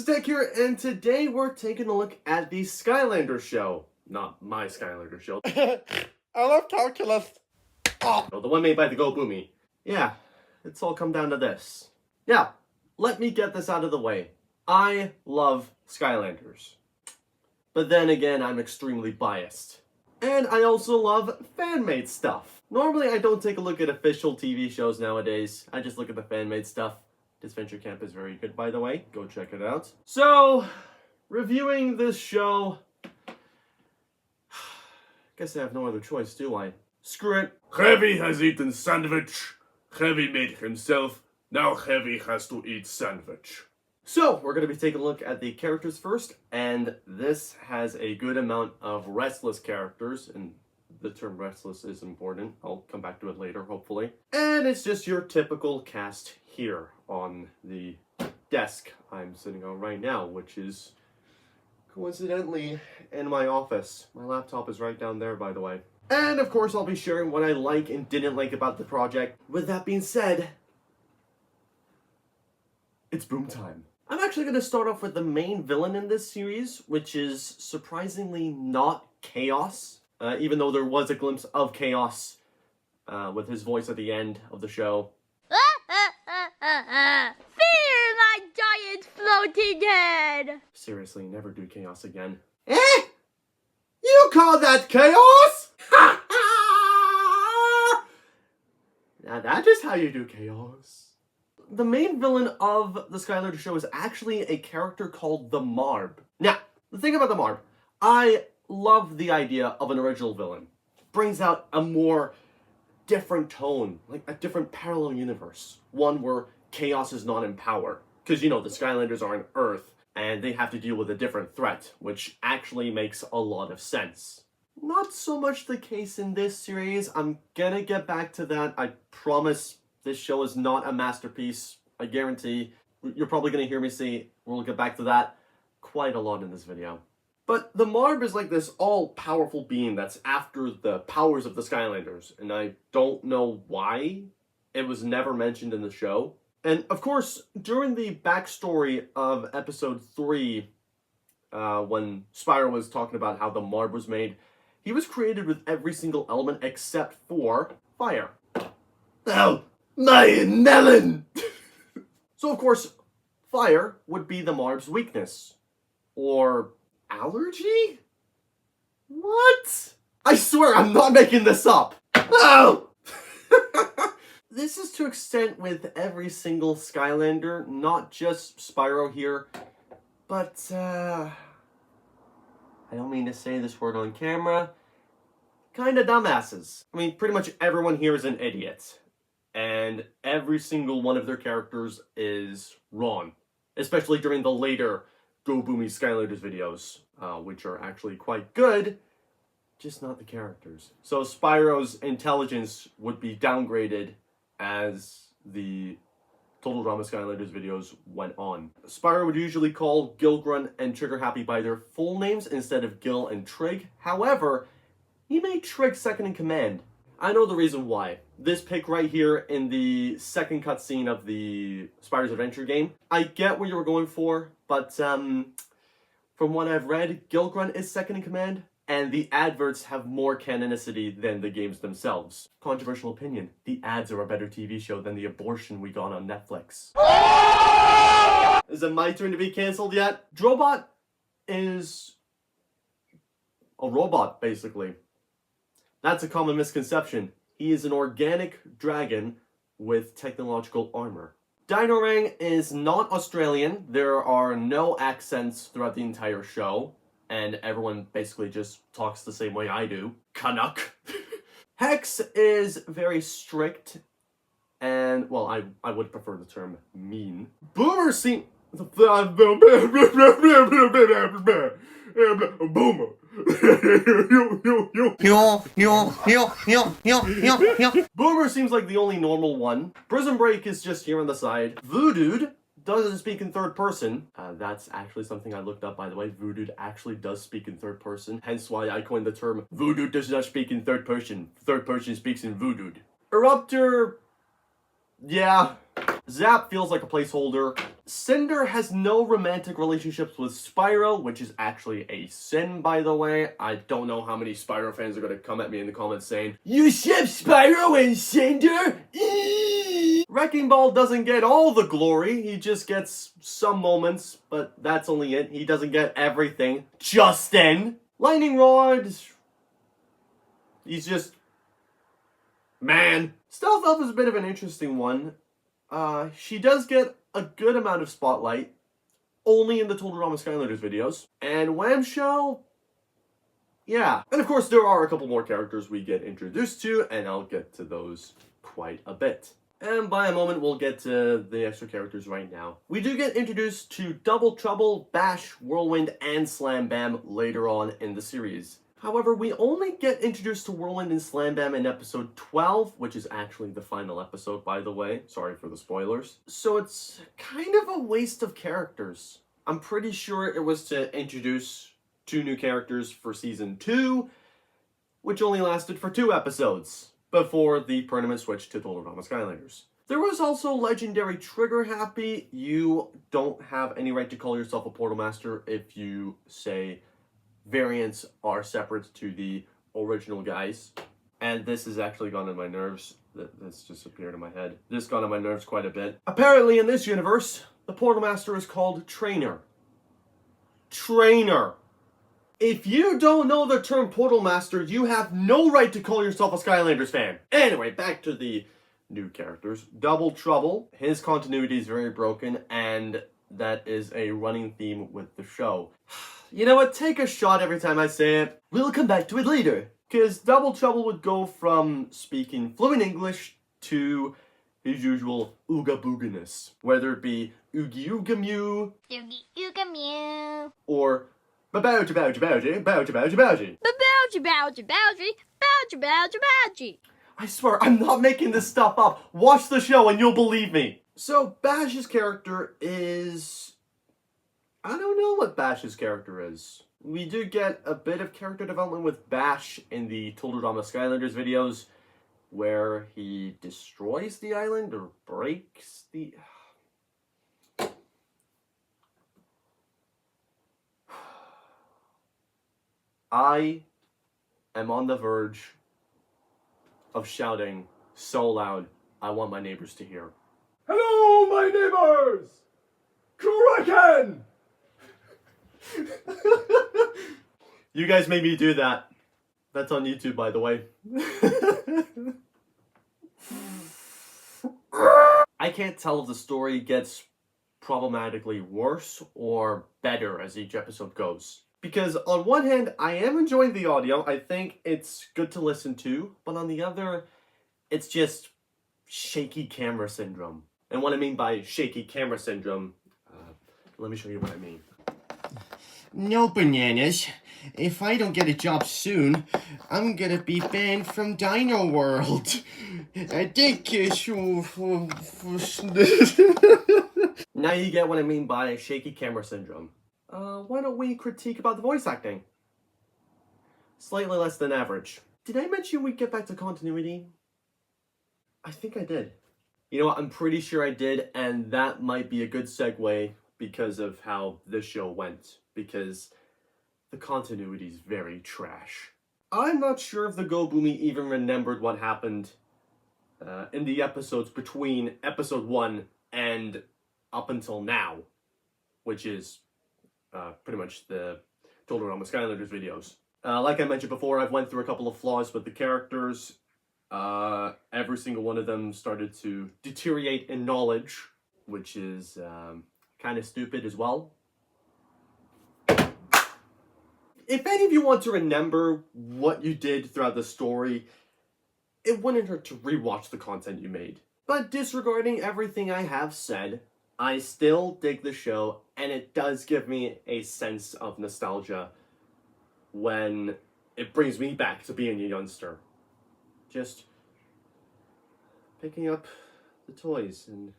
Tech here, and today we're taking a look at the Skylanders Show. Not my Skylanders Show. I love calculus. No, the one made by TheGoboomy. Yeah, it's all come down to this. Yeah, let me get this out of the way. I love Skylanders. But then again, I'm extremely biased. And I also love fan-made stuff. Normally, I don't take a look at official TV shows nowadays. I just look at the fan-made stuff. Adventure Camp is very good, by the way. Go check it out. So, reviewing this show... Guess I have no other choice, do I? Screw it. Heavy has eaten sandwich. Heavy made himself. Now Heavy has to eat sandwich. So, we're going to be taking a look at the characters first, and this has a good amount of restless characters, and the term restless is important. I'll come back to it later, hopefully. And it's just your typical cast here on the desk I'm sitting on right now, which is coincidentally in my office. My laptop is right down there, by the way. And of course, I'll be sharing what I like and didn't like about the project. With that being said, it's boom time. I'm actually going to start off with the main villain in this series, which is surprisingly not Chaos. Even though there was a glimpse of Chaos with his voice at the end of the show. Fear my giant floating head! Seriously, never do Chaos again. Eh? You call that Chaos? Now that is how you do Chaos. The main villain of the Skylanders Show is actually a character called the Marb. Now, the thing about the Marb, I love the idea of an original villain. Brings out a more different tone, like a different parallel universe. One where Chaos is not in power. Because, you know, the Skylanders are on Earth, and they have to deal with a different threat, which actually makes a lot of sense. Not so much the case in this series. I'm gonna get back to that. I promise this show is not a masterpiece. I guarantee. You're probably gonna hear me say, we'll get back to that quite a lot in this video. But the Marb is like this all-powerful being that's after the powers of the Skylanders, and I don't know why it was never mentioned in the show. And of course, during the backstory of episode 3, when Spyro was talking about how the Marb was made, he was created with every single element except for fire. Oh, my melon! So of course, fire would be the Marb's weakness. Or allergy? What? I swear I'm not making this up. Oh! This is to extent with every single Skylander, not just Spyro here. But, I don't mean to say this word on camera. Kinda dumbasses. I mean, pretty much everyone here is an idiot. And every single one of their characters is wrong. Especially during the later TheGoboomy Skylanders videos, which are actually quite good, just not the characters. So Spyro's intelligence would be downgraded as the Total Drama Skylanders videos went on. Spyro would usually call Gilgrunt and Trigger Happy by their full names instead of Gil and Trig. However, he made Trig second in command. I know the reason why. This pic right here in the second cutscene of the Spyro's Adventure game. I get what you were going for, but from what I've read, Gilgrunt is second in command, and the adverts have more canonicity than the games themselves. Controversial opinion, the ads are a better TV show than the abortion we got on Netflix. Is it my turn to be cancelled yet? Drobot is a robot, basically. That's a common misconception. He is an organic dragon with technological armor. Dinorang is not Australian. There are no accents throughout the entire show, and everyone basically just talks the same way I do. Canuck. Hex is very strict, and, well, I would prefer the term mean. Boomer seems... Boomer. Boomer seems like the only normal one. Prison Break is just here on the side. Voodoo doesn't speak in third person. That's actually something I looked up, by the way. Voodoo actually does speak in third person. Hence why I coined the term, Voodoo does not speak in third person. Third person speaks in Voodoo. Eruptor, yeah. Zap feels like a placeholder. Cinder has no romantic relationships with Spyro, which is actually a sin, by the way. I don't know how many Spyro fans are going to come at me in the comments saying, "You ship Spyro and Cinder?" Wrecking Ball doesn't get all the glory. He just gets some moments, but that's only it. He doesn't get everything. Justin! Lightning Rod... he's just... man. Stealth Elf is a bit of an interesting one. She does get a good amount of spotlight, only in the Total Drama Skylanders videos. And Whamshell, yeah. And of course, there are a couple more characters we get introduced to, and I'll get to those quite a bit. And by a moment, we'll get to the extra characters right now. We do get introduced to Double Trouble, Bash, Whirlwind, and Slam Bam later on in the series. However, we only get introduced to Whirlwind and Slam Bam in episode 12, which is actually the final episode, by the way. Sorry for the spoilers. So it's kind of a waste of characters. I'm pretty sure it was to introduce 2 new characters for season 2, which only lasted for 2 episodes before the permanent switch to Total Drama Skylanders. There was also legendary Trigger Happy. You don't have any right to call yourself a Portal Master if you say variants are separate to the original guys. And this has actually gone on my nerves. This just appeared in my head. This got on my nerves quite a bit. Apparently in this universe, the Portal Master is called Trainer. Trainer. If you don't know the term Portal Master, you have no right to call yourself a Skylanders fan. Anyway, back to the new characters. Double Trouble. His continuity is very broken, and that is a running theme with the show. You know what? Take a shot every time I say it. We'll come back to it later. Because Double Trouble would go from speaking fluent English to his usual ooga booganess. Whether it be oogie ooga mew. Oogie ooga mew. Or babouja bouja bouja bouja bouja bouja. Babouja bouja bouja bouja bouja bouja. I swear, I'm not making this stuff up. Watch the show and you'll believe me. So, Bash's character is... I don't know what Bash's character is. We do get a bit of character development with Bash in the Total Drama Skylanders videos, where he destroys the island or breaks the... I am on the verge of shouting so loud, I want my neighbors to hear. Hello, my neighbors! Kraken! You guys made me do that. That's on YouTube, by the way. I can't tell if the story gets problematically worse or better as each episode goes. Because on one hand, I am enjoying the audio. I think it's good to listen to. But on the other, it's just shaky camera syndrome. And what I mean by shaky camera syndrome, let me show you what I mean. No, Bananas. If I don't get a job soon, I'm gonna be banned from Dino World. Thank you. Now you get what I mean by shaky camera syndrome. Why don't we critique about the voice acting? Slightly less than average. Did I mention we'd get back to continuity? I think I did. You know what, I'm pretty sure I did, and that might be a good segue because of how this show went. Because the continuity is very trash. I'm not sure if TheGoboomy even remembered what happened in the episodes between episode 1 and up until now, which is pretty much the Total Drama Skylanders videos. Like I mentioned before, I've went through a couple of flaws with the characters. Every single one of them started to deteriorate in knowledge, which is kind of stupid as well. If any of you want to remember what you did throughout the story, it wouldn't hurt to rewatch the content you made. But disregarding everything I have said, I still dig the show, and it does give me a sense of nostalgia when it brings me back to being a youngster. Just picking up the toys and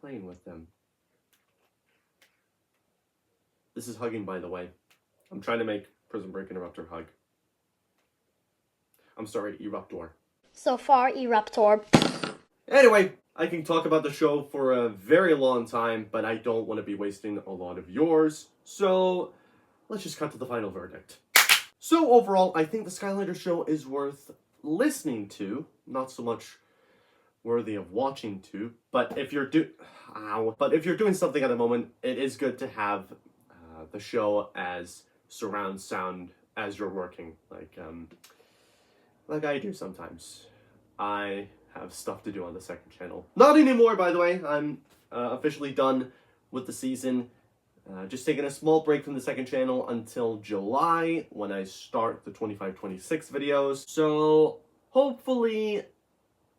playing with them. This is hugging, by the way. I'm trying to make Prison Break Interruptor hug. I'm sorry, Eruptor. So far, Eruptor. Anyway, I can talk about the show for a very long time, but I don't want to be wasting a lot of yours. So let's just cut to the final verdict. So overall, I think the Skylanders Show is worth listening to, not so much worthy of watching to. But if you're doing something at the moment, it is good to have the show as surround sound as you're working, like I do sometimes. I have stuff to do on the second channel. Not anymore, by the way. I'm officially done with the season. Just taking a small break from the second channel until July, when I start the 25-26 videos. So hopefully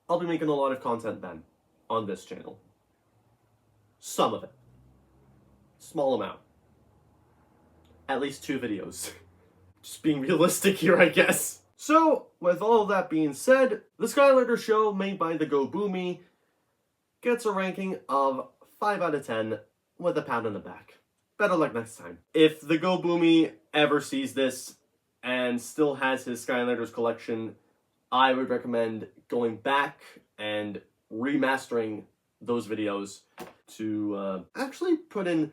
I'll be making a lot of content then on this channel. Some of it. Small amount. At least 2 videos. Just being realistic here, I guess. So, with all of that being said, the Skylanders Show, made by TheGoboomy, gets a ranking of 5 out of 10 with a pat on the back. Better luck next time. If TheGoboomy ever sees this and still has his Skylanders collection, I would recommend going back and remastering those videos to actually put in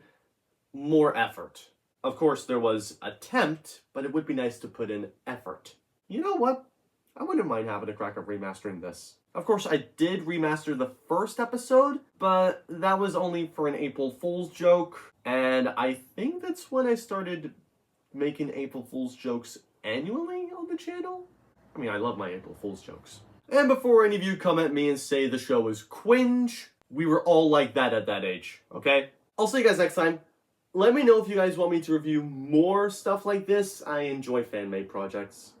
more effort. Of course, there was attempt, but it would be nice to put in effort. You know what? I wouldn't mind having a crack at remastering this. Of course, I did remaster the first episode, but that was only for an April Fool's joke, and I think that's when I started making April Fool's jokes annually on the channel. I mean, I love my April Fool's jokes. And before any of you come at me and say the show is cringe, we were all like that at that age, okay? I'll see you guys next time. Let me know if you guys want me to review more stuff like this. I enjoy fan-made projects.